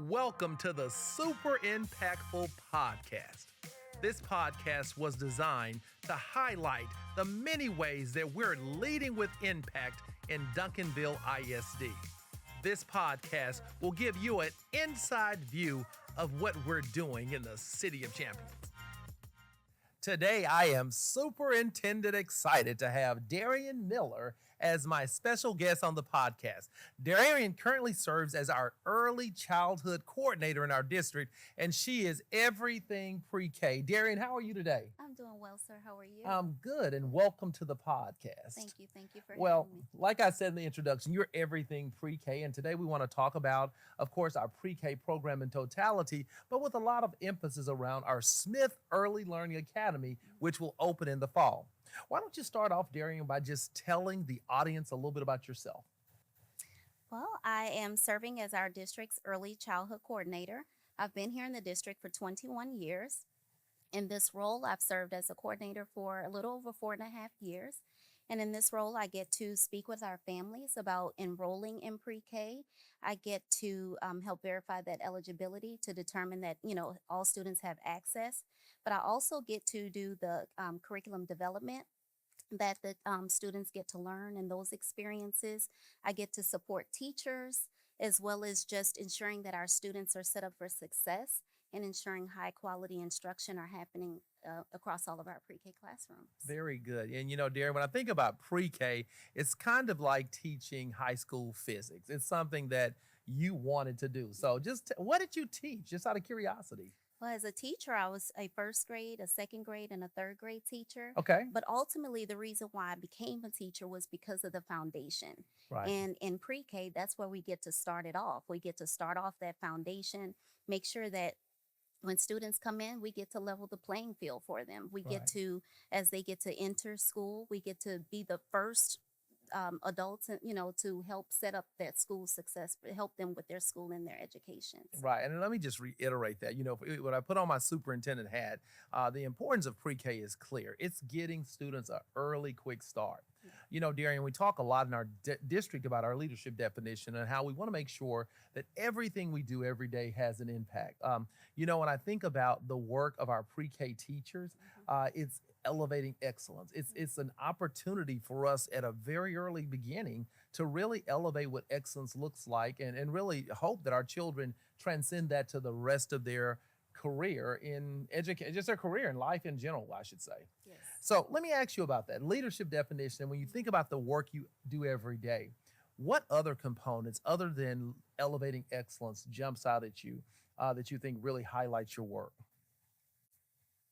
Welcome to the Super Impactful Podcast. This podcast was designed to highlight the many ways that we're leading with impact in Duncanville ISD. This podcast will give you an inside view of what we're doing in the City of Champions. Today, I am superintendent excited to have Darrian Miller as my special guest on the podcast. Darrian currently serves as our early childhood coordinator in our district, and she is everything pre-K. Darrian, how are you today? I'm doing well, sir. How are you? I'm good, and welcome to the podcast. Thank you. Thank you for Well, having me. like I said in the introduction, you're everything pre-K, and today we want to talk about, of course, our pre-K program in totality, but with a lot of emphasis around our Smith Early Learning Academy, which will open in the fall. Why don't you start off, Darrian, by just telling the audience a little bit about yourself? Well, I am serving as our district's early childhood coordinator. I've been here in the district for 21 years. In this role, I've served as a coordinator for a little over 4.5 years. And in this role, I get to speak with our families about enrolling in pre-K. I get to help verify that eligibility to determine that, all students have access. But I also get to do the curriculum development that the students get to learn and those experiences. I get to support teachers as well as just ensuring that our students are set up for success and ensuring high quality instruction are happening across all of our pre-K classrooms. Very good. And Darren, when I think about pre-K, it's kind of like teaching high school physics. It's something that you wanted to do. So what did you teach, just out of curiosity? Well, as a teacher, I was a first grade, a second grade, and a third grade teacher. Okay. But ultimately, the reason why I became a teacher was because of the foundation. Right. And in pre-K, that's where we get to start it off. We get to start off that foundation, make sure that when students come in, we get to level the playing field for them. We get Right. to, as they get to enter school, we get to be the first adults, to help set up that school success, help them with their school and their educations. Right. And let me just reiterate that. When I put on my superintendent hat, the importance of pre-K is clear. It's getting students an early, quick start. Darrian, we talk a lot in our district about our leadership definition and how we want to make sure that everything we do every day has an impact. When I think about the work of our pre-K teachers, it's elevating excellence. It's an opportunity for us at a very early beginning to really elevate what excellence looks like and really hope that our children transcend that to the rest of their career in education, just their career in life in general, I should say. Yes. So let me ask you about that leadership definition. And when you think about the work you do every day, what other components other than elevating excellence jumps out at you that you think really highlights your work?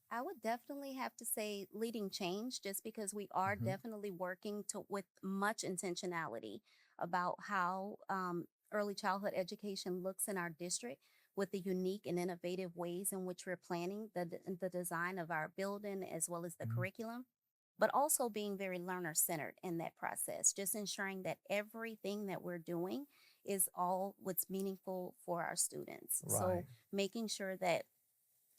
I would definitely have to say leading change, just because we are Mhm. definitely working with much intentionality about how early childhood education looks in our district, with the unique and innovative ways in which we're planning the design of our building as well as the Mhm. curriculum, but also being very learner centered in that process, just ensuring that everything that we're doing is all what's meaningful for our students. So Right. making sure that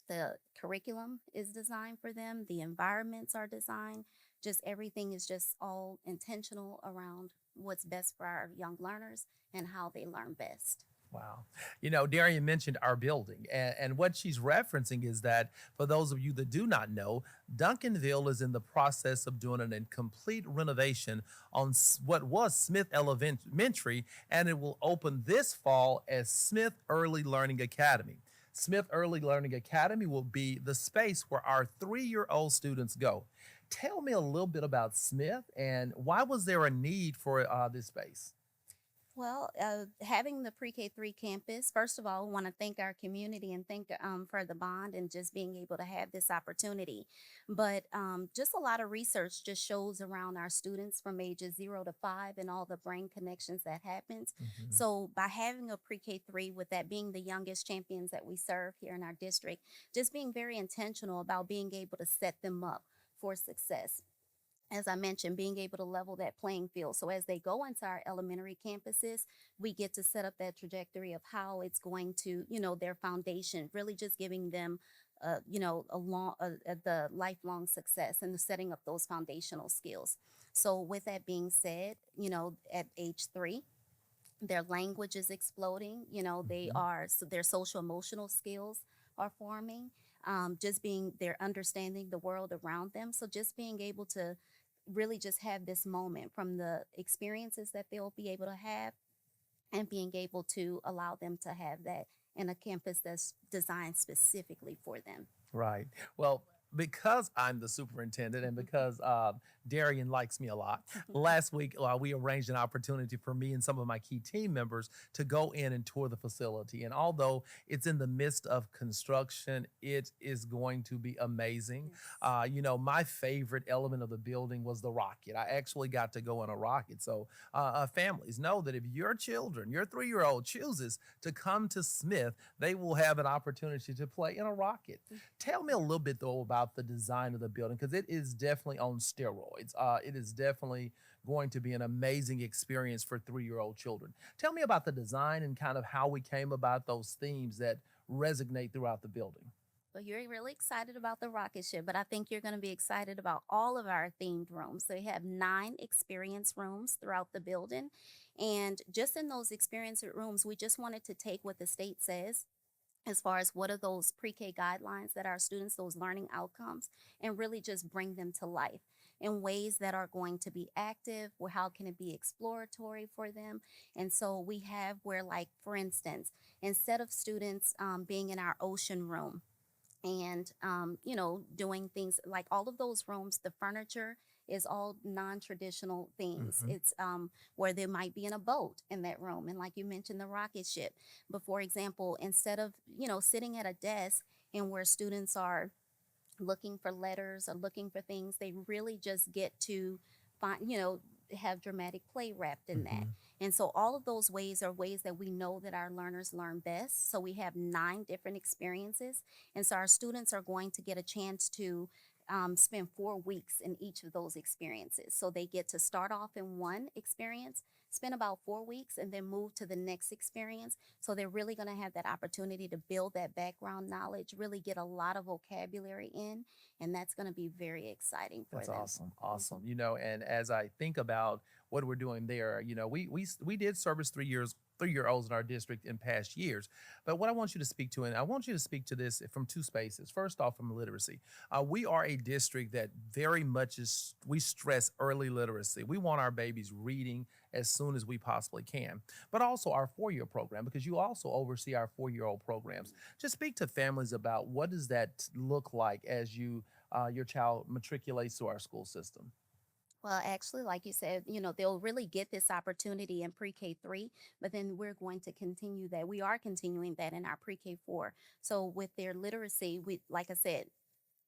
the curriculum is designed for them, the environments are designed, just everything is just all intentional around what's best for our young learners and how they learn best. Wow. Darian mentioned our building, and what she's referencing is that for those of you that do not know, Duncanville is in the process of doing an incomplete renovation on what was Smith Elementary, and it will open this fall as Smith Early Learning Academy. Smith Early Learning Academy will be the space where our 3-year-old students go. Tell me a little bit about Smith and why was there a need for this space? Well, having the pre-K 3 campus, first of all, I want to thank our community and thank for the bond and just being able to have this opportunity. But just a lot of research just shows around our students from ages 0 to 5 and all the brain connections that happens. Mhm. So by having a pre-K 3, with that being the youngest champions that we serve here in our district, just being very intentional about being able to set them up for success. As I mentioned, being able to level that playing field. So as they go into our elementary campuses, we get to set up that trajectory of how it's going to, their foundation, really just giving them, the lifelong success and setting up those foundational skills. So with that being said, at age 3, Their language is exploding. They Mhm. are, so their social emotional skills are forming. Just being, they're understanding the world around them. So just being able to really just have this moment from the experiences that they'll be able to have, and being able to allow them to have that in a campus that's designed specifically for them. Right. Well, because I'm the superintendent and because Darrian likes me a lot, last week we arranged an opportunity for me and some of my key team members to go in and tour the facility. And although it's in the midst of construction, it is going to be amazing. Yes. My favorite element of the building was the rocket. I actually got to go in a rocket. So families know that if your children, your 3-year-old chooses to come to Smith, they will have an opportunity to play in a rocket. Tell me a little bit though about the design of the building because it is definitely on steroids. It is definitely going to be an amazing experience for 3-year-old children. Tell me about the design and kind of how we came about those themes that resonate throughout the building. Well, you're really excited about the rocket ship, but I think you're going to be excited about all of our themed rooms. So we have 9 experience rooms throughout the building. And just in those experience rooms, we just wanted to take what the state says as far as what are those pre-K guidelines that our students, those learning outcomes, and really just bring them to life in ways that are going to be active, or how can it be exploratory for them. And so we have where, like, for instance, instead of students being in our ocean room, and doing things like all of those rooms, the furniture is all non-traditional things. Hmm. It's where they might be in a boat in that room, and like you mentioned, the rocket ship. But for example, instead of sitting at a desk and where students are looking for letters or looking for things, they really just get to find, have dramatic play wrapped in that. Hmm. And so all of those ways are ways that we know that our learners learn best. So we have 9 different experiences. And so our students are going to get a chance to spend 4 weeks in each of those experiences. So they get to start off in one experience, spend about 4 weeks, and then move to the next experience. So they're really going to have that opportunity to build that background knowledge, really get a lot of vocabulary in, and that's going to be very exciting for That's them. awesome, Mhm. awesome. And as I think about what we're doing there, we did service 3 years 3-year-olds in our district in past years. But what I want you to speak to, and I want you to speak to this from two spaces. First off, from literacy, we are a district that very much is we stress early literacy. We want our babies reading as soon as we possibly can, but also our 4-year program because you also oversee our 4-year-old programs. Just speak to families about what does that look like as your child matriculates to our school system. Well, actually, like you said, they'll really get this opportunity in pre-K 3, but then we're going to continue that. We are continuing that in our pre-K 4. So with their literacy, we, like I said,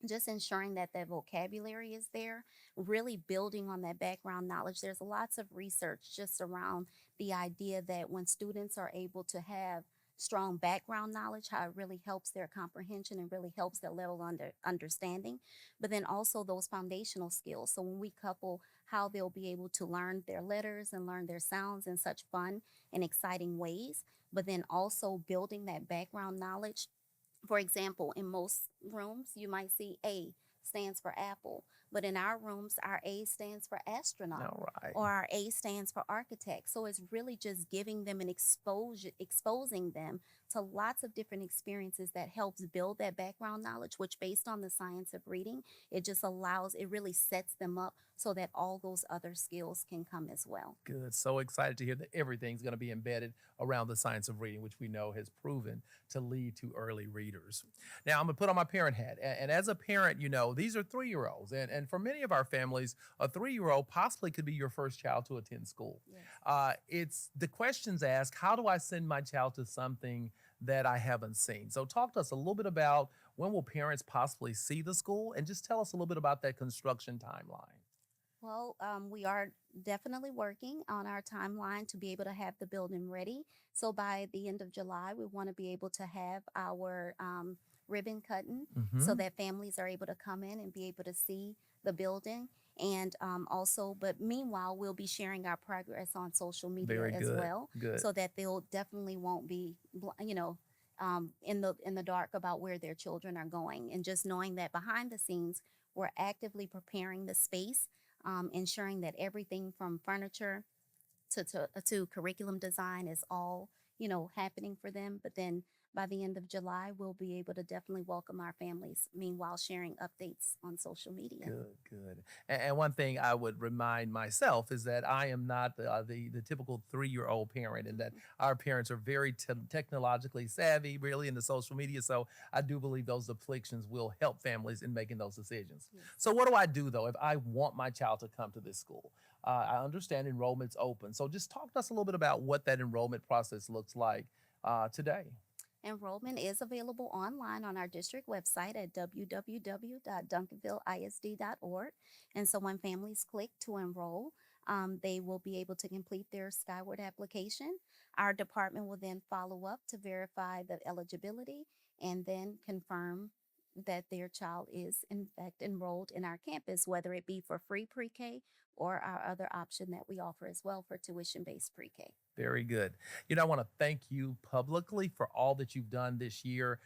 just ensuring that that vocabulary is there, really building on that background knowledge. There's lots of research just around the idea that when students are able to have strong background knowledge, how it really helps their comprehension and really helps their level under understanding, but then also those foundational skills. So when we couple how they'll be able to learn their letters and learn their sounds in such fun and exciting ways, but then also building that background knowledge. For example, in most rooms, you might see A stands for apple, but in our rooms, our A stands for astronaut, All right. or our A stands for architect. So it's really just giving them an exposure, exposing them to lots of different experiences that helps build that background knowledge, which based on the science of reading, it just allows, it really sets them up so that all those other skills can come as well. Good. So excited to hear that everything's going to be embedded around the science of reading, which we know has proven to lead to early readers. Now, I'm going to put on my parent hat. And as a parent, these are 3-year-olds. And for many of our families, a 3-year-old possibly could be your first child to attend school. Yes. It's the questions asked, how do I send my child to something that I haven't seen? So talk to us a little bit about when will parents possibly see the school and just tell us a little bit about that construction timeline. Well, we are definitely working on our timeline to be able to have the building ready. So by the end of July, we want to be able to have our ribbon cutting so Hmm. that families are able to come in and be able to see the building. And also, but meanwhile, we'll be sharing our progress on social media Very as good. well, Good. so that they'll definitely won't be, in the dark about where their children are going. And just knowing that behind the scenes, we're actively preparing the space, ensuring that everything from furniture to curriculum design is all, happening for them. But then by the end of July, we'll be able to definitely welcome our families, meanwhile sharing updates on social media. Good, good. And one thing I would remind myself is that I am not the typical 3-year-old parent, and that our parents are very technologically savvy, really into social media. So I do believe those afflictions will help families in making those decisions. Yes. So what do I do though if I want my child to come to this school? I understand enrollment's open. So just talk to us a little bit about what that enrollment process looks like today. Enrollment is available online on our district website at www.duncanvilleisd.org. And so when families click to enroll, they will be able to complete their Skyward application. Our department will then follow up to verify the eligibility and then confirm that their child is in fact enrolled in our campus, whether it be for free pre-K or our other option that we offer as well for tuition-based pre-K. Very good. I want to thank you publicly for all that you've done this year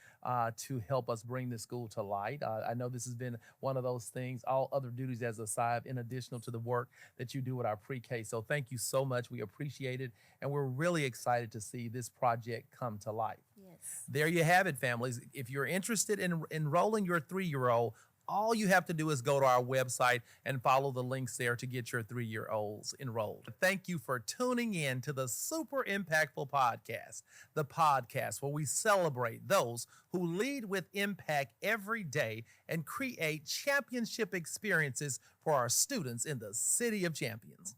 to help us bring the school to light. I know this has been one of those things, all other duties as a side, in addition to the work that you do with our pre-K. So thank you so much. We appreciate it. And we're really excited to see this project come to life. Yes. There you have it, families. If you're interested in enrolling your 3-year-old, all you have to do is go to our website and follow the links there to get your 3-year-olds enrolled. Thank you for tuning in to the Super Impactful Podcast, the podcast where we celebrate those who lead with impact every day and create championship experiences for our students in the City of Champions.